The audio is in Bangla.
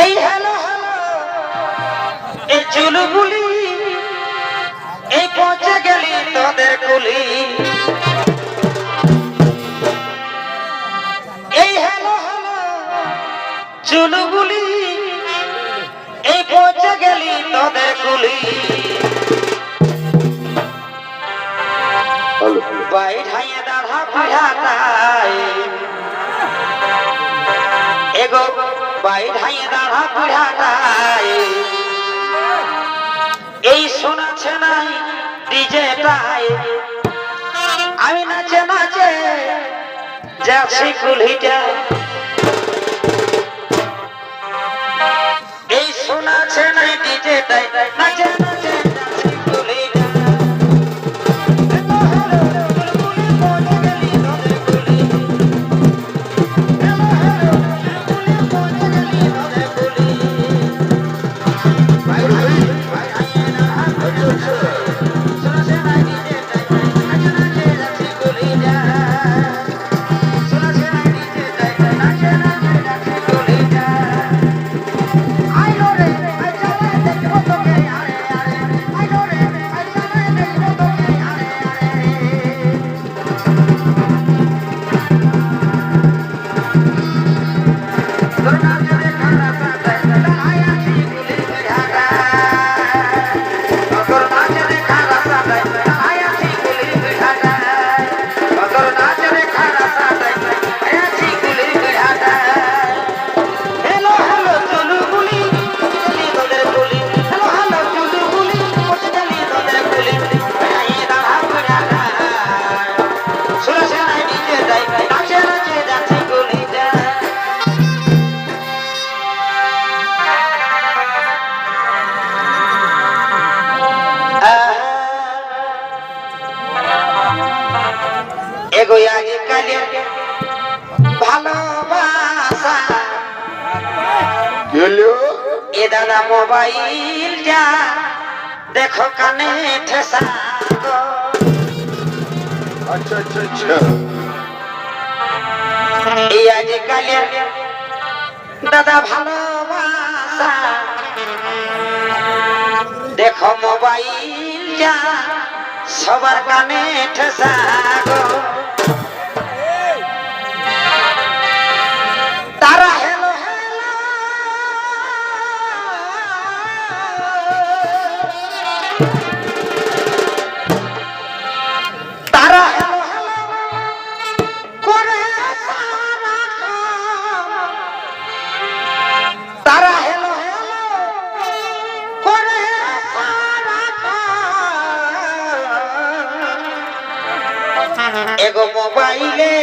এই হ্যালো হ্যালো এই চুলবুলি এই পৌঁছে গেলি তোদের কুলি এই হ্যালো হ্যালো চুলবুলি এই পৌঁছে গেলি তোদের কুলি বাইঠাইয়ে দাঁড়া পিড়াটায় এগো বাইঠাইয়ে দাঁড়া পিড়াটায় এই শোনাচ্ছে নাই ডিজেটায় আমি নাচে নাচে যাচ্ছি কুলিটা এই শোনাচ্ছে নাই ডিজেটায় নাচে নাচে যাচ্ছি কুলিটা ভালোবাসা এ দাদা মোবাইলটা দেখো কানে ঠেসা আচ্ছা আচ্ছা আচ্ছা এই আজকালের দাদা ভালোবাসা দেখো মোবাইলটা সবার কানে ঠেসা গো তারা হেলো হেলো তারা হেলো হেলো করে তারা হেলো হেলো করে এগো মোবাইলে